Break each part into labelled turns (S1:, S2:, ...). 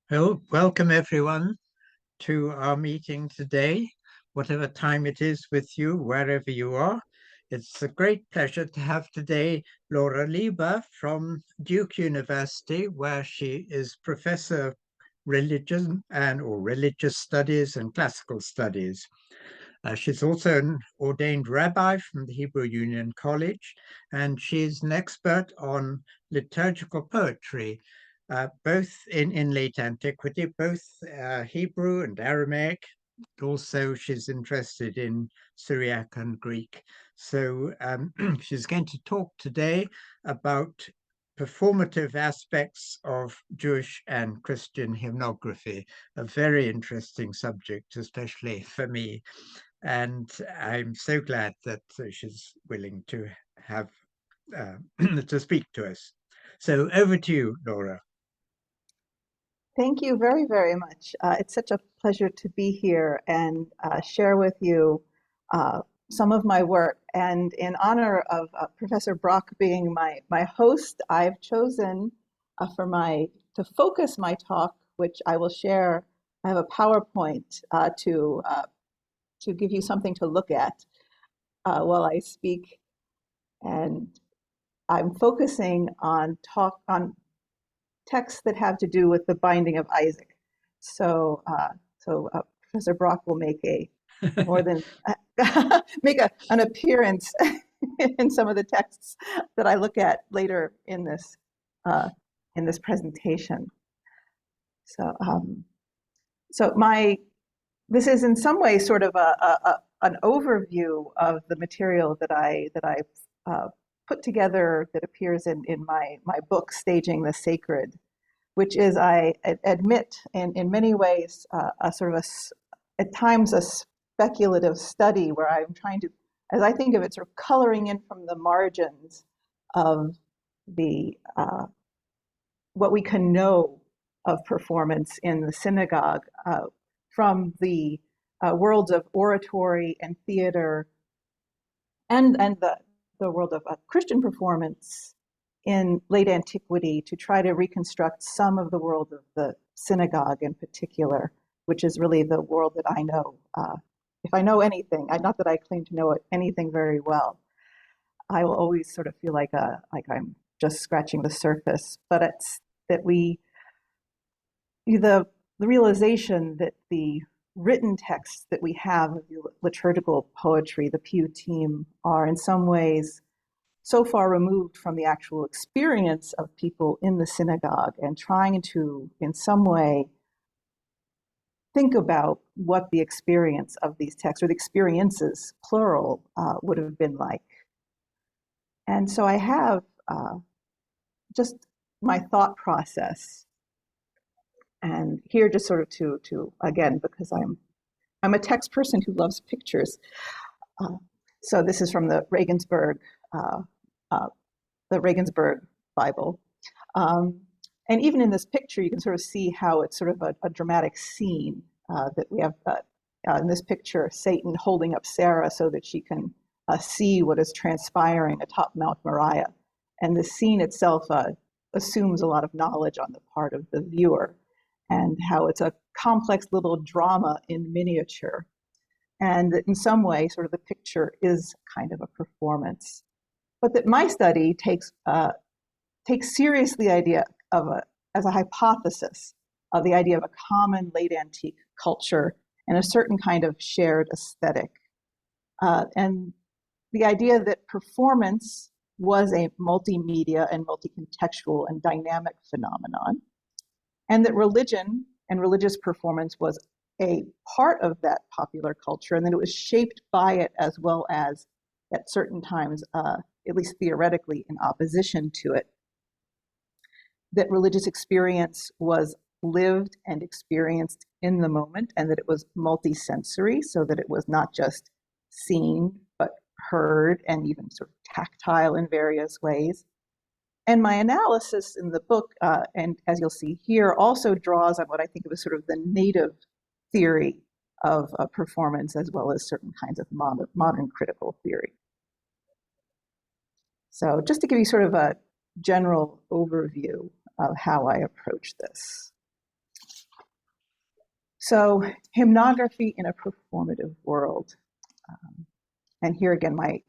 S1: Well, welcome everyone to our meeting today, whatever time it is with you, wherever you are. It's a great pleasure to have today Laura Lieber from Duke University, where she is Professor of Religion or Religious Studies and Classical Studies. She's also an ordained rabbi from the Hebrew Union College, and she's an expert on liturgical poetry, both in late antiquity, both Hebrew and Aramaic. Also, she's interested in Syriac and Greek. So she's going to talk today about performative aspects of Jewish and Christian hymnography, a very interesting subject, especially for me. And I'm so glad that she's willing to have to speak to us. So over to you, Laura.
S2: Thank you very, very much. It's such a pleasure to be here and share with you some of my work. And in honor of Professor Brock being my host, I've chosen to focus my talk, which I will share. I have a PowerPoint to give you something to look at while I speak. And I'm focusing on texts that have to do with the binding of Isaac. So Professor Brock will make an appearance in some of the texts that I look at later in this presentation. This is in some ways sort of an overview of the material that I've put together that appears in my book, Staging the Sacred, which is, I admit, in many ways, at times a speculative study where I'm trying to, as I think of it, sort of coloring in from the margins of what we can know of performance in the synagogue from the worlds of oratory and theater and the world of Christian performance in late antiquity, to try to reconstruct some of the world of the synagogue in particular, which is really the world that I know. If I know anything, not that I claim to know anything very well, I will always sort of feel like I'm just scratching the surface. But it's that the realization that the written texts that we have of the liturgical poetry, the Piyutim, are in some ways so far removed from the actual experience of people in the synagogue, and trying to, in some way, think about what the experience of these texts, or the experiences, plural, would have been like. And so I have just my thought process. And here, just sort of to again, because I'm a text person who loves pictures. So this is from the Regensburg Bible. And even in this picture, you can sort of see how it's sort of a dramatic scene that we have in this picture, Satan holding up Sarah so that she can see what is transpiring atop Mount Moriah. And the scene itself assumes a lot of knowledge on the part of the viewer, and how it's a complex little drama in miniature. And in some way, sort of the picture is kind of a performance. But that my study takes seriously the idea as a hypothesis of the idea of a common late antique culture and a certain kind of shared aesthetic. And the idea that performance was a multimedia and multi-contextual and dynamic phenomenon, and that religion and religious performance was a part of that popular culture, and that it was shaped by it, as well as at certain times, at least theoretically, in opposition to it. That religious experience was lived and experienced in the moment, and that it was multisensory, so that it was not just seen, but heard and even sort of tactile in various ways. And my analysis in the book, and as you'll see here, also draws on what I think of as sort of the native theory of performance, as well as certain kinds of modern critical theory. So just to give you sort of a general overview of how I approach this. So hymnography in a performative world. And here again, my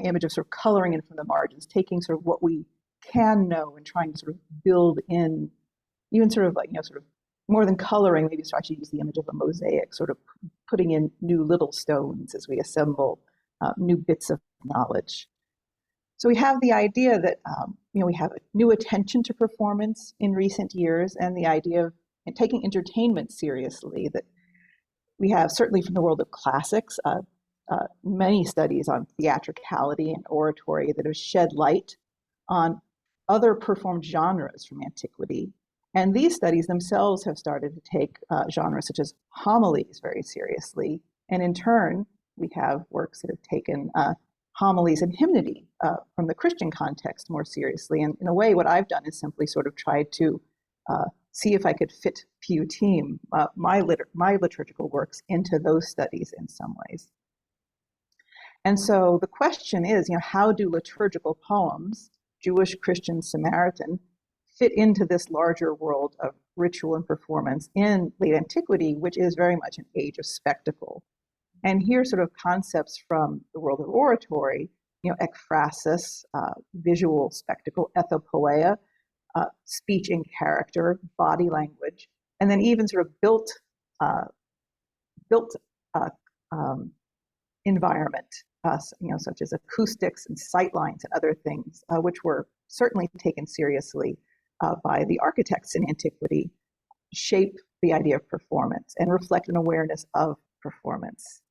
S2: image of sort of coloring in from the margins, taking sort of what we can know and trying to sort of build in, even sort of like, sort of more than coloring, maybe so I should use the image of a mosaic, sort of putting in new little stones as we assemble new bits of knowledge. So we have the idea that, we have a new attention to performance in recent years, and the idea of taking entertainment seriously, that we have certainly from the world of classics, many studies on theatricality and oratory that have shed light on other performed genres from antiquity. And these studies themselves have started to take genres such as homilies very seriously. And in turn, we have works that have taken homilies and hymnody from the Christian context more seriously. And in a way, what I've done is simply sort of tried to see if I could fit PUTeam, my liturgical works, into those studies in some ways. And so the question is, how do liturgical poems, Jewish, Christian, Samaritan, fit into this larger world of ritual and performance in late antiquity, which is very much an age of spectacle? And here sort of concepts from the world of oratory, ekphrasis, visual spectacle, ethopoeia, speech in character, body language, and then even sort of built environment, such as acoustics and sightlines and other things, which were certainly taken seriously by the architects in antiquity, shape the idea of performance and reflect an awareness of performance.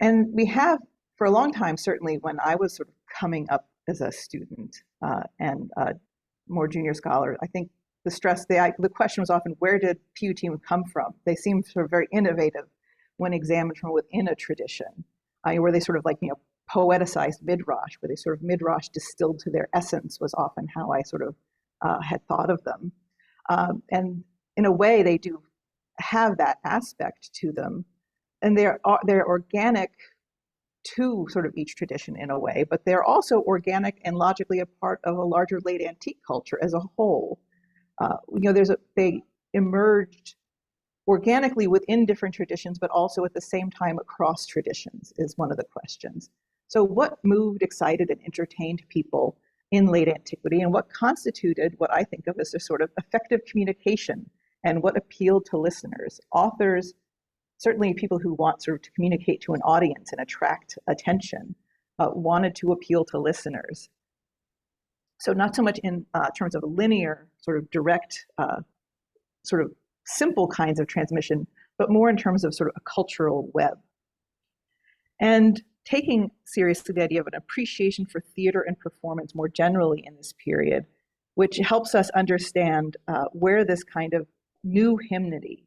S2: And we have, for a long time, certainly when I was sort of coming up as a student and a more junior scholar, I think the question was often, where did PUTeam come from? They seemed sort of very innovative when examined from within a tradition, where they sort of poeticized midrash, where they sort of midrash distilled to their essence was often how I sort of had thought of them. And in a way, they do have that aspect to them. And they're organic to sort of each tradition in a way, but they're also organic and logically a part of a larger late antique culture as a whole. They emerged organically within different traditions, but also at the same time across traditions is one of the questions. So what moved, excited, and entertained people in late antiquity, and what constituted what I think of as a sort of effective communication, and what appealed to listeners? Authors, certainly people who want sort of to communicate to an audience and attract attention, wanted to appeal to listeners. So not so much in terms of a linear, sort of direct, sort of simple kinds of transmission, but more in terms of sort of a cultural web. And taking seriously the idea of an appreciation for theater and performance more generally in this period, which helps us understand where this kind of new hymnody,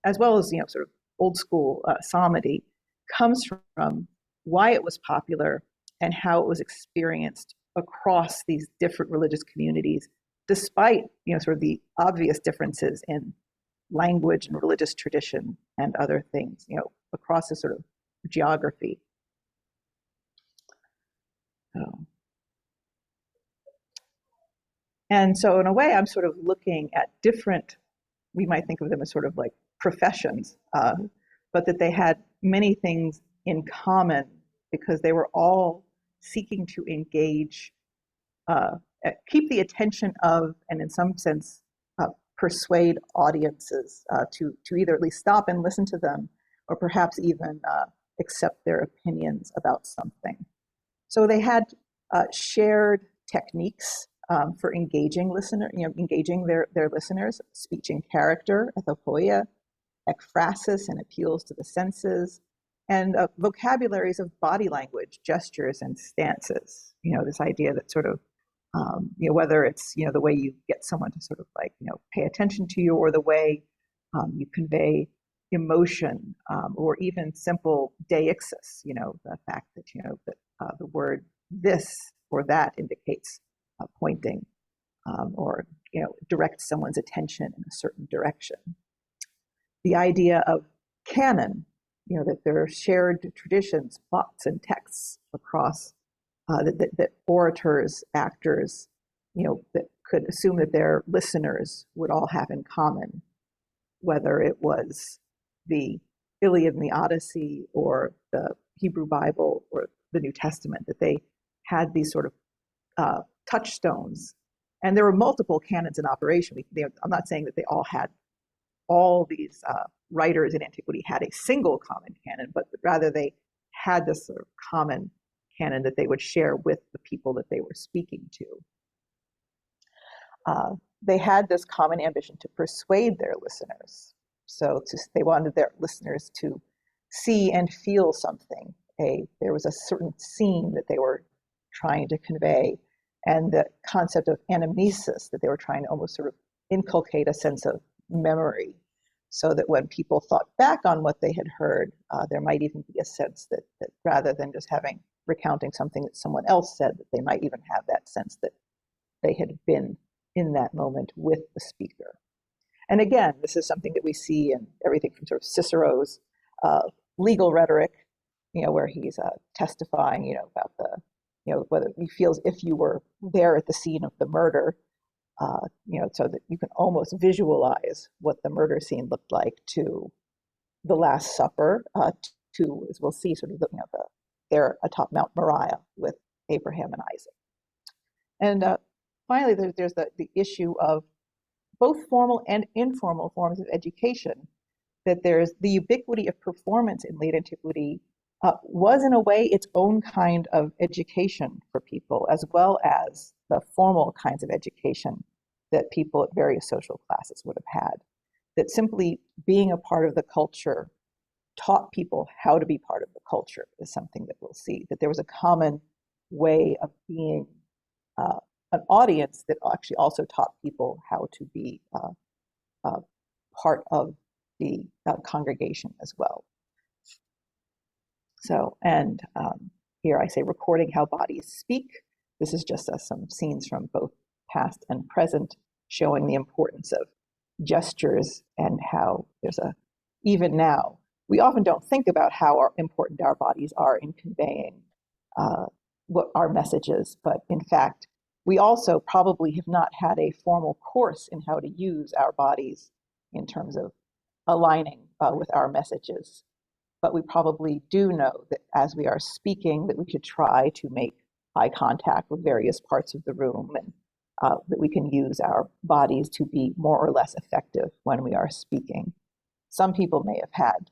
S2: as well as sort of old school psalmody, comes from, why it was popular, and how it was experienced across these different religious communities, despite sort of the obvious differences in language and religious tradition and other things, across this sort of geography. And so in a way, I'm sort of looking at different, we might think of them as sort of like professions, but that they had many things in common because they were all seeking to engage, keep the attention of, and in some sense, persuade audiences to either at least stop and listen to them, or perhaps even accept their opinions about something. So they had shared techniques for engaging engaging their listeners: speech in character, ethopoeia, ekphrasis, and appeals to the senses, and vocabularies of body language, gestures, and stances. This idea that sort of whether it's the way you get someone to sort of pay attention to you, or the way you convey emotion, or even simple deixis, the fact that that the word this or that indicates pointing, or directs someone's attention in a certain direction. The idea of canon, that there are shared traditions, plots, and texts across that orators, actors, that could assume that their listeners would all have in common. whether it was the Iliad and the Odyssey or the Hebrew Bible or the New Testament, that they had these sort of touchstones. And there were multiple canons in operation. I'm not saying that they all had, all these writers in antiquity had a single common canon, but rather they had this sort of common canon that they would share with the people that they were speaking to. They had this common ambition to persuade their listeners. So they wanted their listeners to see and feel something. There was a certain scene that they were trying to convey, and the concept of anamnesis, that they were trying to almost sort of inculcate a sense of memory, so that when people thought back on what they had heard, there might even be a sense that rather than just recounting something that someone else said, that they might even have that sense that they had been in that moment with the speaker. And again, this is something that we see in everything from sort of Cicero's legal rhetoric, where he's testifying, about whether he feels if you were there at the scene of the murder, so that you can almost visualize what the murder scene looked like, to the Last Supper, to, as we'll see, sort of they're atop Mount Moriah with Abraham and Isaac. And finally, there's the issue of both formal and informal forms of education, that there's the ubiquity of performance in late antiquity was in a way its own kind of education for people, as well as the formal kinds of education that people at various social classes would have had. That simply being a part of the culture taught people how to be part of the culture is something that we'll see, that there was a common way of being an audience that actually also taught people how to be part of the congregation as well. So, and here I say recording how bodies speak. This is just some scenes from both past and present, showing the importance of gestures and how even now, we often don't think about how important our bodies are in conveying what our message is, but in fact, we also probably have not had a formal course in how to use our bodies in terms of aligning with our messages. But we probably do know that as we are speaking, that we should try to make eye contact with various parts of the room, and that we can use our bodies to be more or less effective when we are speaking. Some people may have had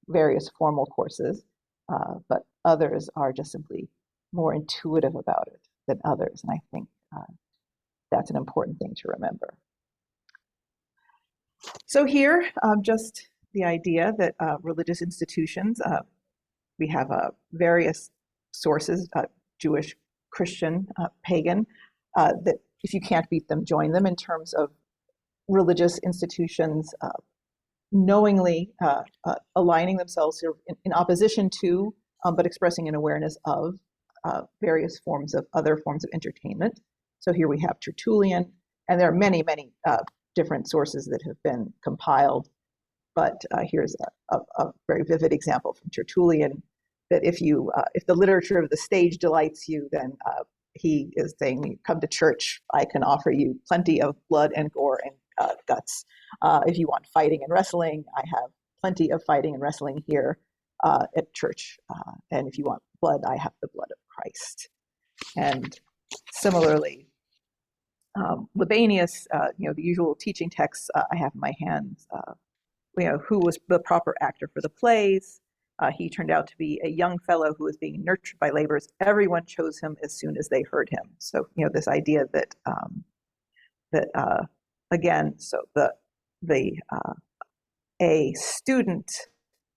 S2: various formal courses, but others are just simply more intuitive about it than others. And I think that's an important thing to remember. So here, just the idea that religious institutions, we have various sources, Jewish, Christian, pagan, that if you can't beat them, join them, in terms of religious institutions knowingly aligning themselves in opposition to, but expressing an awareness of various other forms of entertainment. So here we have Tertullian, and there are many, many different sources that have been compiled. But here's a very vivid example from Tertullian, that if the literature of the stage delights you, then he is saying, come to church, I can offer you plenty of blood and gore and guts. If you want fighting and wrestling, I have plenty of fighting and wrestling here at church. And if you want blood, I have the blood of Christ. And similarly, Libanius, the usual teaching texts I have in my hands, who was the proper actor for the plays. He turned out to be a young fellow who was being nurtured by labors. Everyone chose him as soon as they heard him. So, this idea that, again, so a student,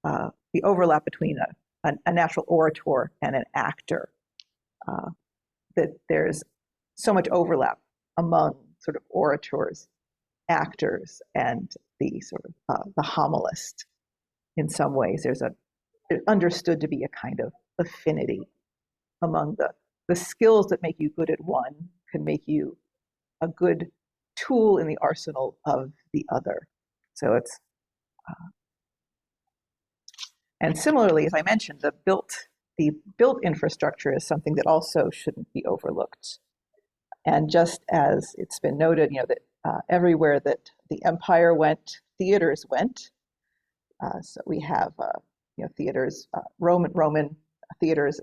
S2: the overlap between a natural orator and an actor, that there's so much overlap among sort of orators, actors, and the sort of the homilist. In some ways, there's understood to be a kind of affinity among the skills that make you good at one can make you a good tool in the arsenal of the other. So it's and similarly, as I mentioned, the built infrastructure is something that also shouldn't be overlooked. And just as it's been noted, that everywhere that the empire went, theaters went. So we have theaters, Roman theaters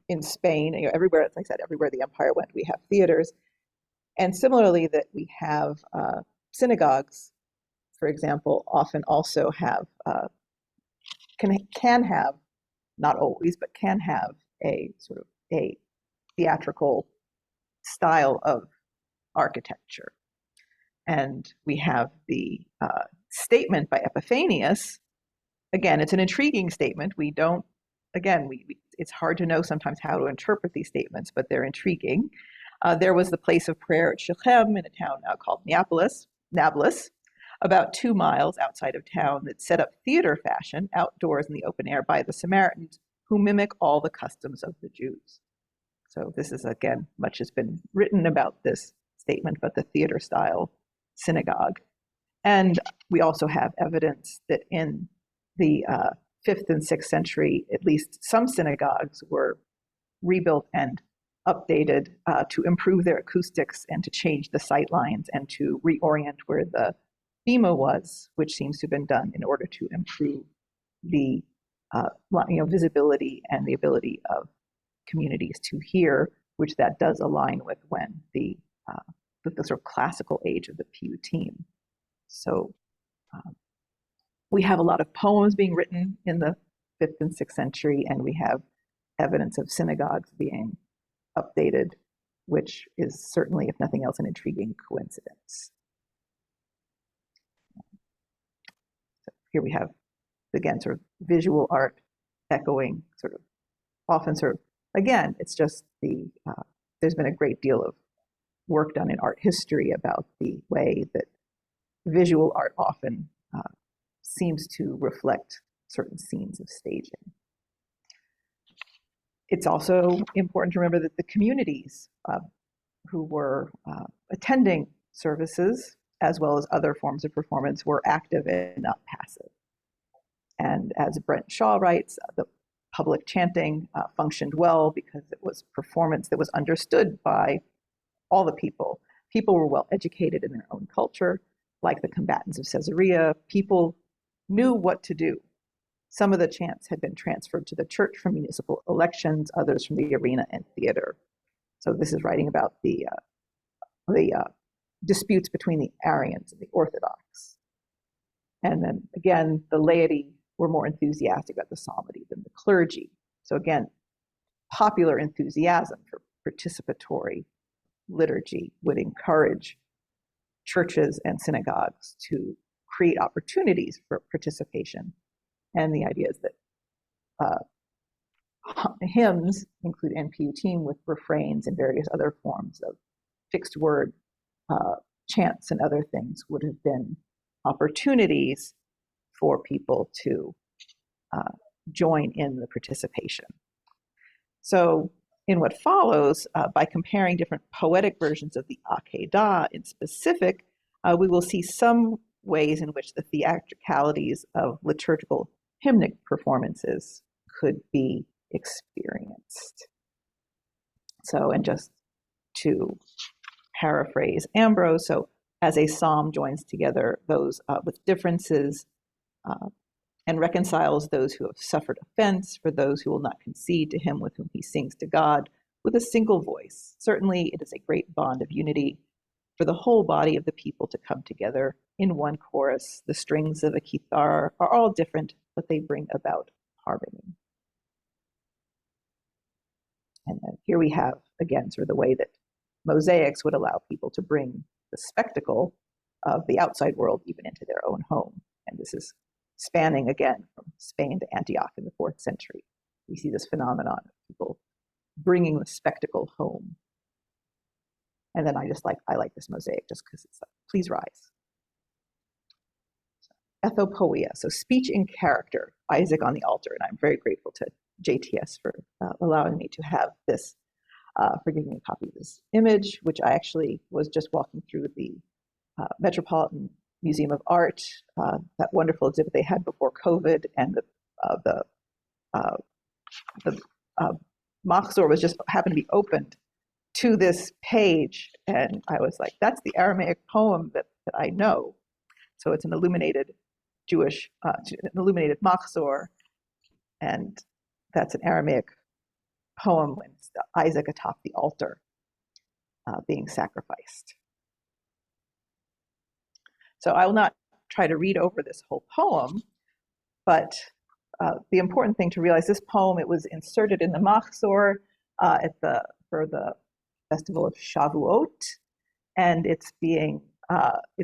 S2: in Spain. Everywhere, like I said, everywhere the empire went, we have theaters. And similarly, that we have synagogues, for example, often also have can have, not always, but can have a sort of a theatrical style of architecture. And we have the statement by Epiphanius. Again, it's an intriguing statement. We don't, again, it's hard to know sometimes how to interpret these statements, but they're intriguing. There was the place of prayer at Shechem in a town now called Nablus, about 2 miles outside of town, that set up theater fashion outdoors in the open air by the Samaritans, who mimic all the customs of the Jews. So this is, again, much has been written about this statement, but the theater style synagogue. And we also have evidence that in the 5th and 6th century, at least some synagogues were rebuilt and updated to improve their acoustics and to change the sight lines and to reorient where the bema was, which seems to have been done in order to improve the visibility and the ability of communities to hear, which that does align with when the sort of classical age of the Piyutim. So we have a lot of poems being written in the 5th and 6th century, and we have evidence of synagogues being updated, which is certainly, if nothing else, an intriguing coincidence. So here we have, again, sort of visual art echoing again, it's just there's been a great deal of work done in art history about the way that visual art often seems to reflect certain scenes of staging. It's also important to remember that the communities who were attending services, as well as other forms of performance, were active and not passive. And as Brent Shaw writes, the public chanting functioned well because it was performance that was understood by all the people. People were well educated in their own culture, like the combatants of Caesarea. People knew what to do. Some of the chants had been transferred to the church from municipal elections, others from the arena and theater. So this is writing about the disputes between the Arians and the Orthodox. And then again, the laity were more enthusiastic about the psalmody than the clergy. So again, popular enthusiasm for participatory liturgy would encourage churches and synagogues to create opportunities for participation. And the idea is that hymns include NPUTim with refrains and various other forms of fixed word chants and other things would have been opportunities for people to join in the participation. So in what follows, by comparing different poetic versions of the Akedah in specific, we will see some ways in which the theatricalities of liturgical hymnic performances could be experienced. So, and just to paraphrase Ambrose, so as a psalm joins together those with differences and reconciles those who have suffered offense for those who will not concede to him with whom he sings to God with a single voice. Certainly it is a great bond of unity for the whole body of the people to come together in one chorus. The strings of a kithar are all different, but they bring about harmony. And then here we have, again, sort of the way that mosaics would allow people to bring the spectacle of the outside world even into their own home. And this is spanning, again, from Spain to Antioch in the 4th century. We see this phenomenon of people bringing the spectacle home. And then I like this mosaic just because it's like, please rise. Ethopoeia, so speech in character, Isaac on the altar. And I'm very grateful to JTS for allowing me to have this, for giving me a copy of this image, which I actually was just walking through the Metropolitan Museum of Art, that wonderful exhibit they had before COVID, and the Machzor was just happened to be opened to this page, and I was like, that's the Aramaic poem that that I know. So it's an illuminated Jewish, an illuminated machzor, and that's an Aramaic poem when it's Isaac atop the altar being sacrificed. So I will not try to read over this whole poem, but the important thing to realize, this poem, it was inserted in the machzor for the festival of Shavuot, and it's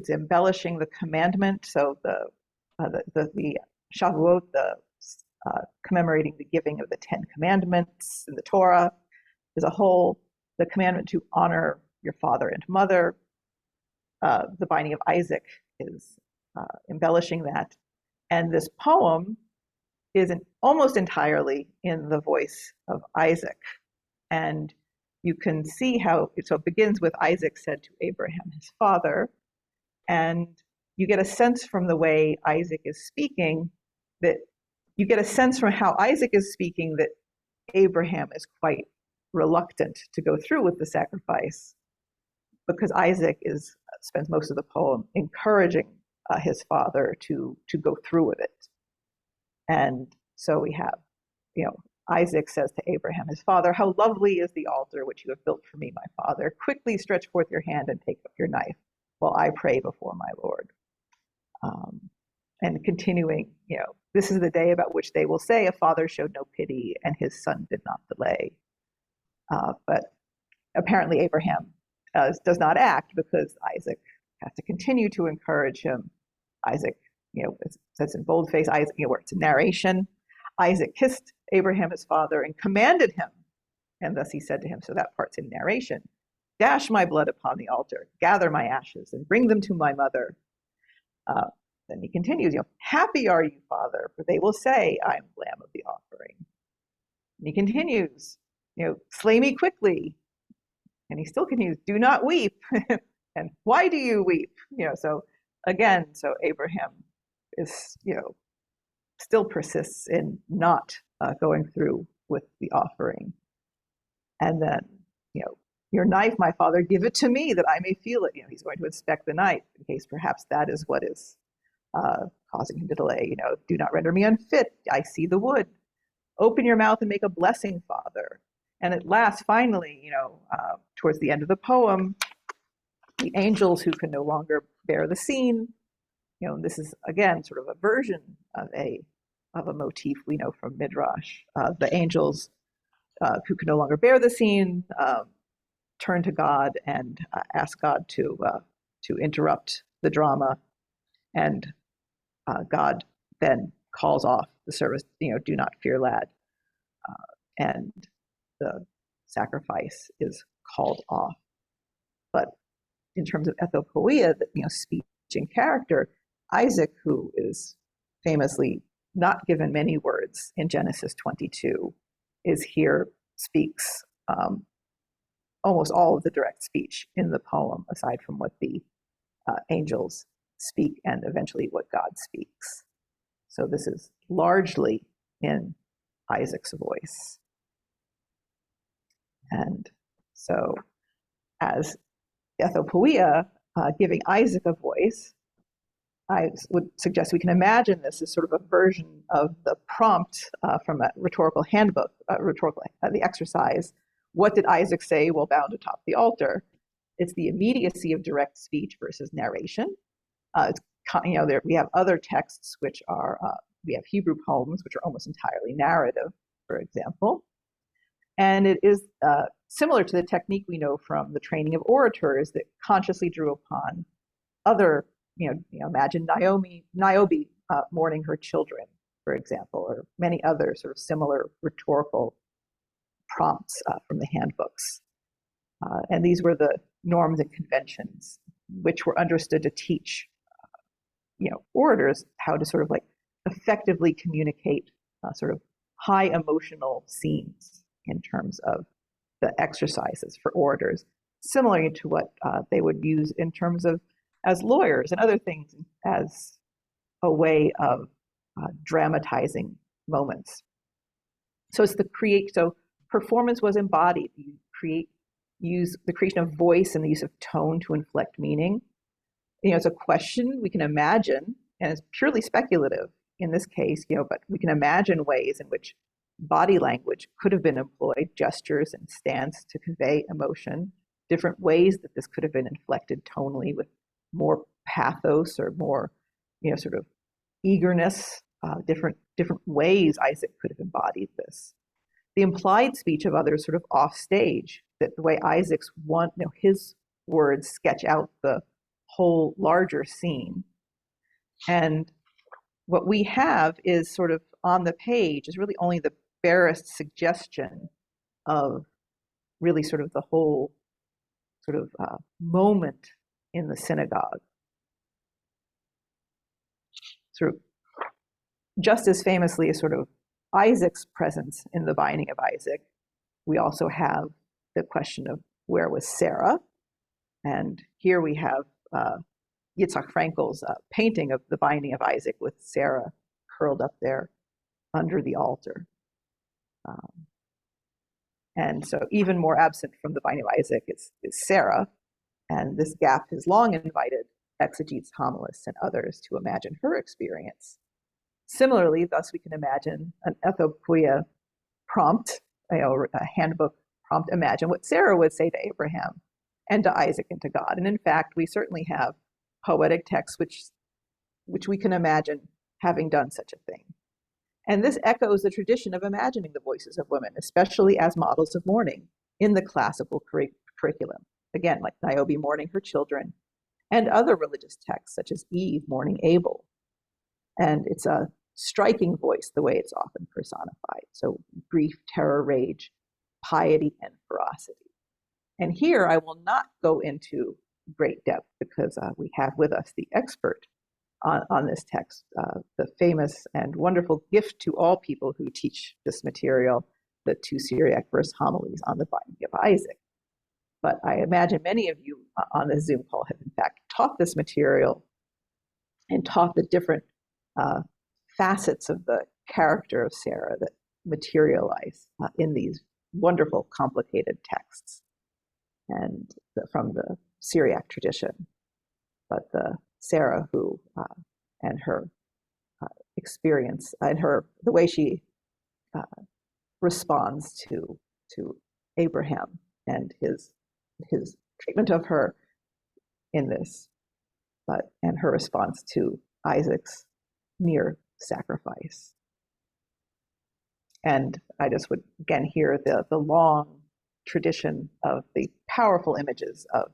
S2: embellishing the commandment. So the Shavuot, commemorating the giving of the 10 Commandments in the Torah, as a whole, the commandment to honor your father and mother. The binding of Isaac is embellishing that. And this poem is almost entirely in the voice of Isaac. And you can see how, so it begins with Isaac said to Abraham, his father, and you get a sense from the way Isaac is speaking that you get a sense from how Isaac is speaking that Abraham is quite reluctant to go through with the sacrifice, because Isaac spends most of the poem encouraging his father to go through with it. And so we have, Isaac says to Abraham, his father, "How lovely is the altar which you have built for me, my father. Quickly stretch forth your hand and take up your knife while I pray before my Lord." And continuing, this is the day about which they will say, "A father showed no pity and his son did not delay." But apparently Abraham does not act, because Isaac has to continue to encourage him. Isaac, it says in boldface, Isaac, where it's a narration, Isaac kissed Abraham his father and commanded him, and thus he said to him, so that part's in narration, "Dash my blood upon the altar, gather my ashes and bring them to my mother." Then he continues, "Happy are you, father, for they will say, I am lamb of the offering." And he continues, "Slay me quickly." And he still continues, "Do not weep." And "Why do you weep?" So again, so Abraham is, still persists in not going through with the offering. And then, "Your knife, my father, give it to me that I may feel it." He's going to inspect the knife in case perhaps that is what is causing him to delay. "Do not render me unfit. I see the wood. Open your mouth and make a blessing, father." And at last, finally, towards the end of the poem, the angels who can no longer bear the scene, this is again sort of a version of a motif we know from Midrash. The angels who can no longer bear the scene turn to God and ask God to interrupt the drama, and God then calls off the service. "Do not fear, lad," and the sacrifice is called off. But in terms of ethopoeia, speech and character, Isaac, who is famously not given many words in Genesis 22, speaks almost all of the direct speech in the poem, aside from what the angels speak and eventually what God speaks. So this is largely in Isaac's voice. And so as ethopoeia, giving Isaac a voice, I would suggest we can imagine this as sort of a version of the prompt from a rhetorical handbook, the exercise, "What did Isaac say while bound atop the altar?" It's the immediacy of direct speech versus narration. We have other texts which are, we have Hebrew poems, which are almost entirely narrative, for example. And it is similar to the technique we know from the training of orators that consciously drew upon other, imagine Niobe mourning her children, for example, or many other sort of similar rhetorical prompts from the handbooks. And these were the norms and conventions which were understood to teach, orators how to sort of like effectively communicate sort of high emotional scenes in terms of the exercises for orators, similar to what they would use in terms of as lawyers and other things as a way of dramatizing moments. So it's so performance was embodied. You use the creation of voice and the use of tone to inflect meaning. it's a question we can imagine, and it's purely speculative in this case, but we can imagine ways in which body language could have been employed, gestures and stance to convey emotion, different ways that this could have been inflected tonally with more pathos or more, sort of eagerness, different ways Isaac could have embodied this. The implied speech of others sort of off stage, that the way Isaac's his words sketch out the whole larger scene. And what we have is sort of on the page is really only the barest suggestion of really sort of the whole sort of moment in the synagogue. Sort of just as famously as sort of Isaac's presence in the binding of Isaac, we also have the question of where was Sarah? And here we have Yitzhak Frankel's painting of the binding of Isaac with Sarah curled up there under the altar. And so even more absent from the binding of Isaac is Sarah. And this gap has long invited exegetes, homilists, and others to imagine her experience. Similarly, thus we can imagine an ethopoeia prompt, a handbook prompt, imagine what Sarah would say to Abraham and to Isaac and to God. And in fact, we certainly have poetic texts which we can imagine having done such a thing. And this echoes the tradition of imagining the voices of women, especially as models of mourning in the classical curriculum. Again, like Niobe mourning her children, and other religious texts such as Eve mourning Abel. And it's a striking voice, the way it's often personified. So grief, terror, rage, piety, and ferocity. And here I will not go into great depth because we have with us the expert on this text, the famous and wonderful gift to all people who teach this material, the 2 Syriac verse homilies on the binding of Isaac. But I imagine many of you on this Zoom call have in fact taught this material and taught the different facets of the character of Sarah that materialize in these wonderful, complicated texts and from the Syriac tradition. But the Sarah who and her experience and the way she responds to Abraham and his treatment of her in this, and her response to Isaac's near sacrifice. And I just would again hear the long tradition of the powerful images of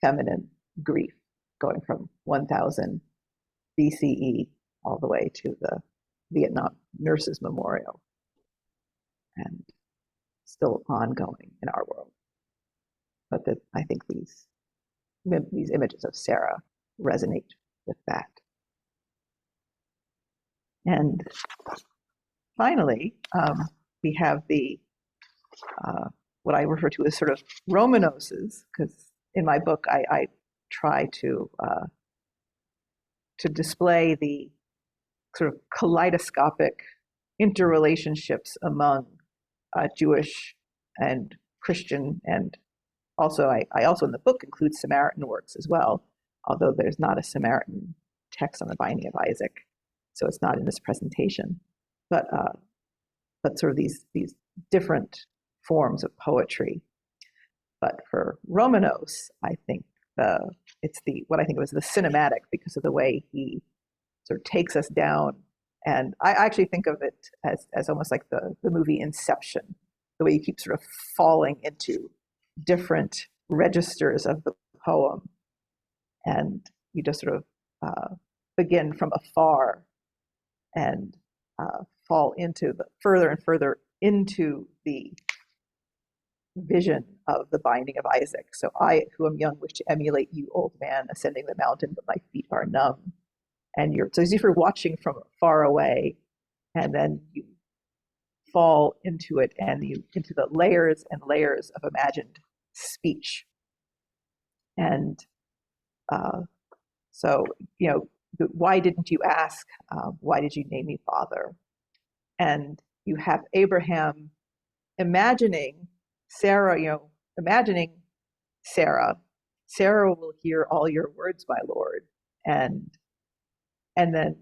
S2: feminine grief going from 1000 BCE all the way to the Vietnam Nurses Memorial, and still ongoing in our world. But that I think these images of Sarah resonate with that. And finally, we have the what I refer to as sort of Romanoses, because in my book I try to display the sort of kaleidoscopic interrelationships among Jewish and Christian, and also I also in the book include Samaritan works as well, although there's not a Samaritan text on the binding of Isaac, so it's not in this presentation. But sort of these different forms of poetry. But for Romanos, I think it's what I think was the cinematic, because of the way he sort of takes us down. And I actually think of it as almost like the movie Inception, the way you keep sort of falling into different registers of the poem, and you just sort of begin from afar and fall into further and further into the vision of the binding of Isaac. So I, who am young, wish to emulate you, old man, ascending the mountain, but my feet are numb. And so as if you're watching from far away, and then you fall into it, and into the layers and layers of imagined speech. And so, why didn't you ask? Why did you name me father? And you have Abraham imagining Sarah, imagining Sarah Sarah will hear all your words, my Lord. And then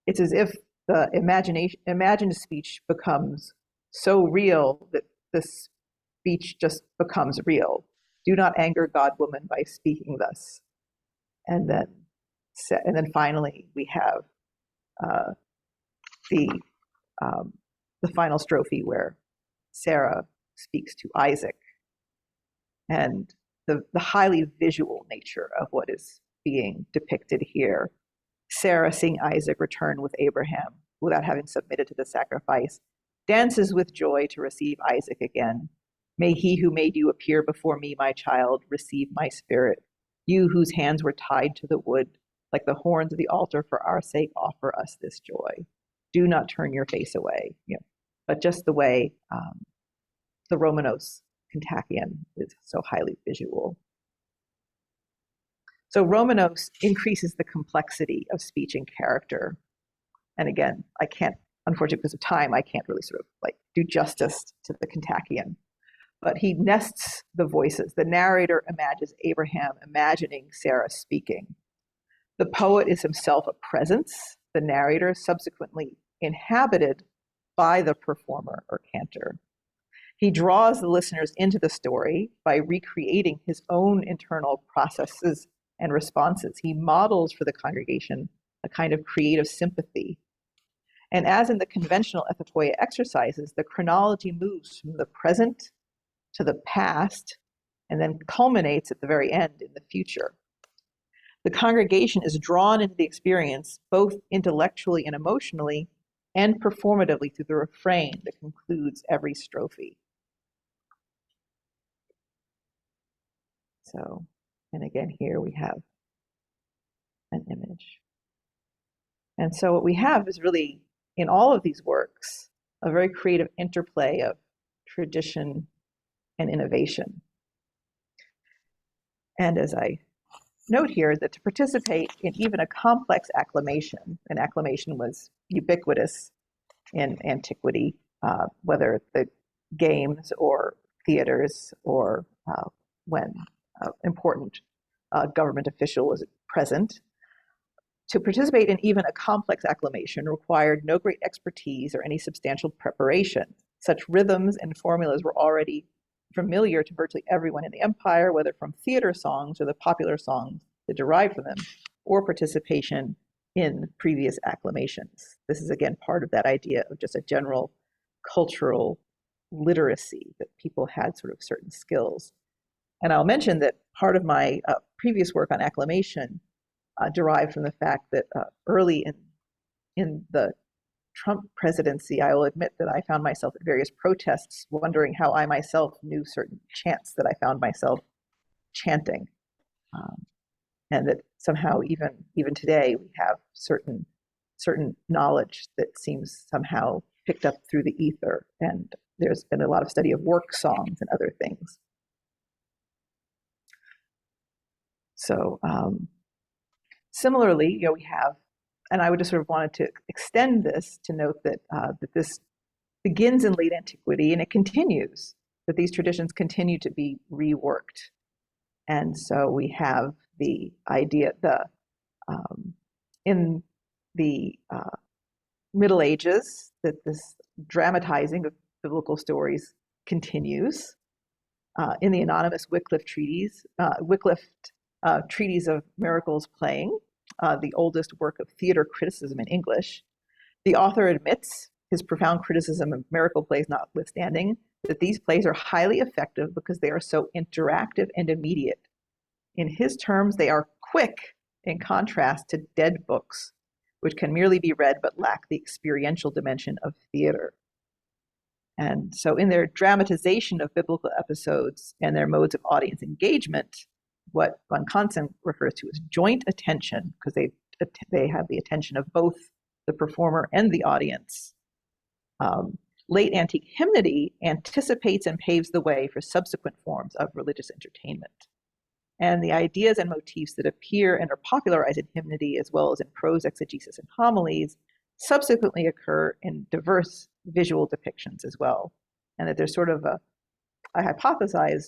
S2: it's as if the imagined speech becomes so real that the speech just becomes real. Do not anger God, woman, by speaking thus. And then finally we have uh, the the final strophe where Sarah speaks to Isaac, and the highly visual nature of what is being depicted here. Sarah, seeing Isaac return with Abraham without having submitted to the sacrifice, dances with joy to receive Isaac again. May he who made you appear before me, my child, receive my spirit. You whose hands were tied to the wood, like the horns of the altar, for our sake, offer us this joy. Do not turn your face away. But just the way the Romanos Kontakion is so highly visual. So Romanos increases the complexity of speech and character. And again, I can't, unfortunately because of time, I can't really sort of like do justice to the Kontakion. But he nests the voices. The narrator imagines Abraham imagining Sarah speaking. The poet is himself a presence, the narrator subsequently inhabited by the performer or cantor. He draws the listeners into the story by recreating his own internal processes and responses. He models for the congregation a kind of creative sympathy. And as in the conventional epitoia exercises, the chronology moves from the present to the past and then culminates at the very end in the future. The congregation is drawn into the experience both intellectually and emotionally and performatively through the refrain that concludes every strophe. So, and again, here we have an image. And so what we have is really, in all of these works, a very creative interplay of tradition and innovation. And as I note here, that to participate in even a complex acclamation, and acclamation was ubiquitous in antiquity, whether the games or theaters or when important government official was present. To participate in even a complex acclamation required no great expertise or any substantial preparation. Such rhythms and formulas were already familiar to virtually everyone in the empire, whether from theater songs or the popular songs that derived from them, or participation in previous acclamations. This is again part of that idea of just a general cultural literacy, that people had sort of certain skills. And I'll mention that part of my previous work on acclamation derived from the fact that early in the Trump presidency, I will admit that I found myself at various protests wondering how I myself knew certain chants that I found myself chanting. And that somehow even today we have certain knowledge that seems somehow picked up through the ether. And there's been a lot of study of work songs and other things. So similarly, we have, and I would just sort of wanted to extend this to note that that this begins in late antiquity and it continues, that these traditions continue to be reworked. And so we have the idea, in the Middle Ages, that this dramatizing of biblical stories continues. In the anonymous Wycliffe treatise of miracles playing, the oldest work of theater criticism in English, the author admits, his profound criticism of miracle plays notwithstanding, that these plays are highly effective because they are so interactive and immediate. In his terms, they are quick in contrast to dead books, which can merely be read but lack the experiential dimension of theater. And so in their dramatization of biblical episodes and their modes of audience engagement, what von Kansen refers to as joint attention, because they have the attention of both the performer and the audience. Late antique hymnody anticipates and paves the way for subsequent forms of religious entertainment. And the ideas and motifs that appear and are popularized in hymnody, as well as in prose exegesis and homilies, subsequently occur in diverse visual depictions as well. And that there's sort of I hypothesize,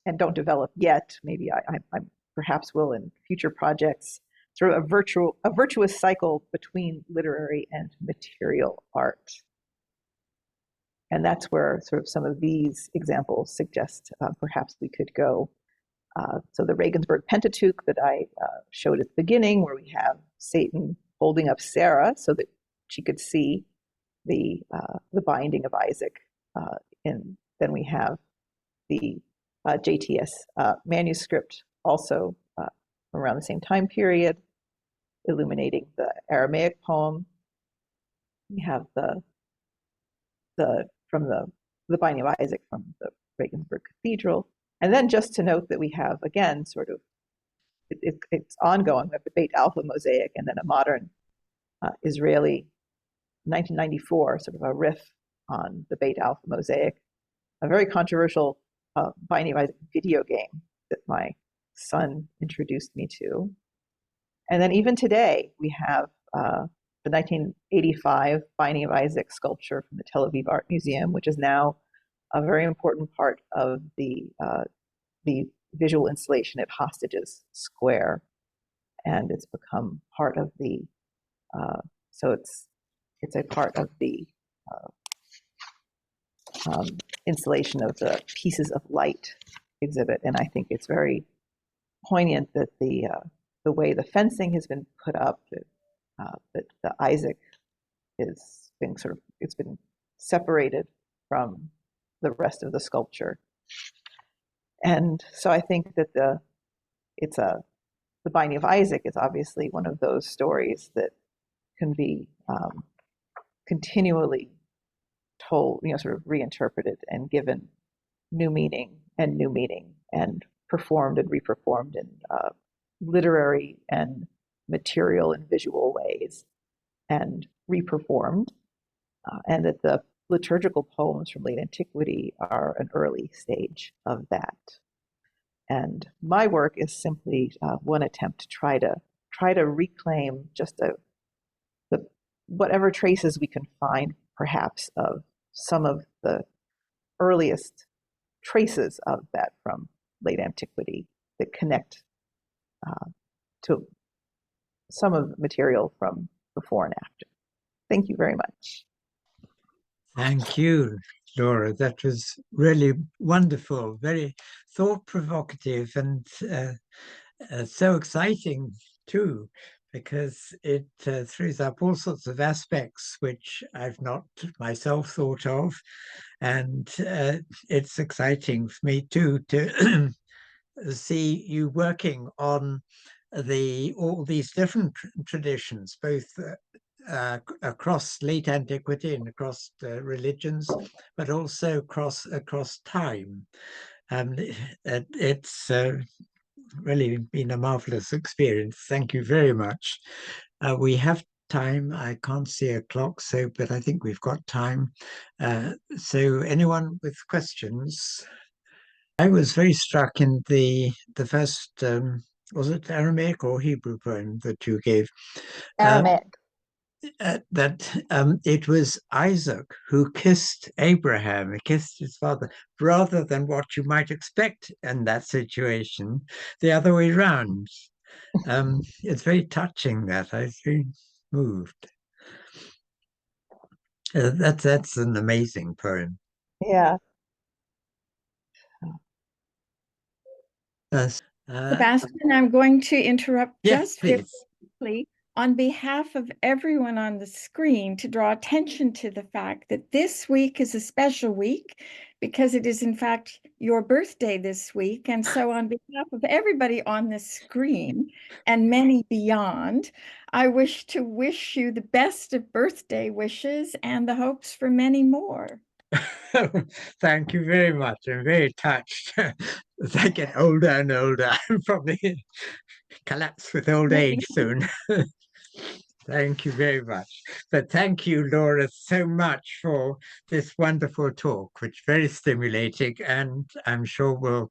S2: and don't develop yet, maybe I'm perhaps will in future projects, sort of a virtuous cycle between literary and material art. And that's where sort of some of these examples suggest perhaps we could go. So the Regensburg Pentateuch that I showed at the beginning, where we have Satan holding up Sarah so that she could see the binding of Isaac. And then we have the JTS manuscript also around the same time period, illuminating the Aramaic poem. We have the binding of Isaac from the Regensburg Cathedral. And then just to note that we have, again, sort of, it's ongoing. We have the Beit Alpha mosaic and then a modern Israeli 1994 sort of a riff on the Beit Alpha mosaic, a very controversial Binding of Isaac video game that my son introduced me to. And then even today, we have the 1985 Binding of Isaac sculpture from the Tel Aviv Art Museum, which is now a very important part of the visual installation at Hostages Square. And it's become part of the, so it's a part of the installation of the Pieces of Light exhibit. And I think it's very poignant that the way the fencing has been put up, that the Isaac is being sort of, it's been separated from the rest of the sculpture. And so I think that the Binding of Isaac is obviously one of those stories that can be continually told, sort of reinterpreted and given new meaning and performed and reperformed in literary and material and visual ways and reperformed, and that the liturgical poems from late antiquity are an early stage of that. And my work is simply one attempt to try to reclaim just whatever traces we can find, perhaps, of some of the earliest traces of that from late antiquity that connect to some of the material from before and after. Thank you very much.
S1: Thank you, Laura. That was really wonderful, very thought-provocative, and so exciting too, because it throws up all sorts of aspects which I've not myself thought of, and it's exciting for me too to see you working on all these different traditions, both across late antiquity and across religions, but also across time. It's really been a marvelous experience. Thank you very much. We have time. I can't see a clock, but I think we've got time. So anyone with questions? I was very struck in the first, was it Aramaic or Hebrew poem that you gave?
S2: Aramaic.
S1: That it was Isaac who kissed Abraham, he kissed his father, rather than what you might expect in that situation, the other way around. It's very touching that. I was very moved. That's an amazing poem.
S2: Yeah.
S3: Sebastian, I'm going to interrupt
S1: yes,
S3: just very
S1: please.
S3: briefly on behalf of everyone on the screen to draw attention to the fact that this week is a special week because it is in fact your birthday this week. And so on behalf of everybody on the screen and many beyond, I wish to wish you the best of birthday wishes and the hopes for many more.
S1: Thank you very much. I'm very touched. As I get older and older, I'll probably collapse with old age soon. Thank you very much. But thank you, Laura, so much for this wonderful talk, which is very stimulating, and I'm sure will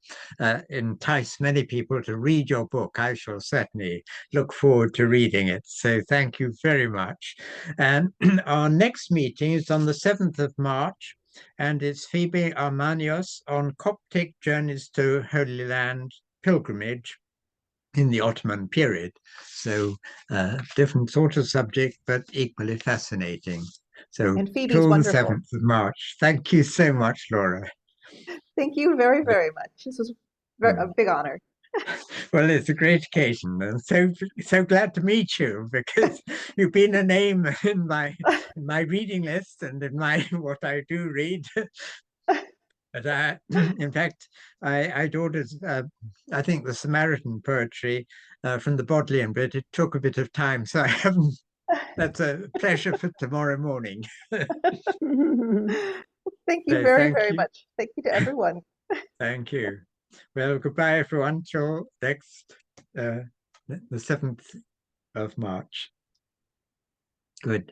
S1: entice many people to read your book. I shall certainly look forward to reading it. So thank you very much. And our next meeting is on the 7th of March, and it's Phoebe Armanios on Coptic Journeys to Holy Land Pilgrimage. in the Ottoman period. So different sort of subject, but equally fascinating. So
S2: And Phoebe's
S1: till the
S2: wonderful.
S1: 7th of March. Thank you so much, Laura.
S2: Thank you very, very much. This was a big honor.
S1: Well, it's a great occasion, and so glad to meet you, because you've been a name in my reading list and in my what I do read. But in fact, I ordered, I think, the Samaritan poetry from the Bodleian, but it took a bit of time, so I haven't. That's a pleasure for tomorrow morning.
S2: Thank you
S1: So
S2: very,
S1: thank
S2: very
S1: you.
S2: much. Thank you to everyone.
S1: Thank you. Well, goodbye, everyone, till next, the 7th of March. Good.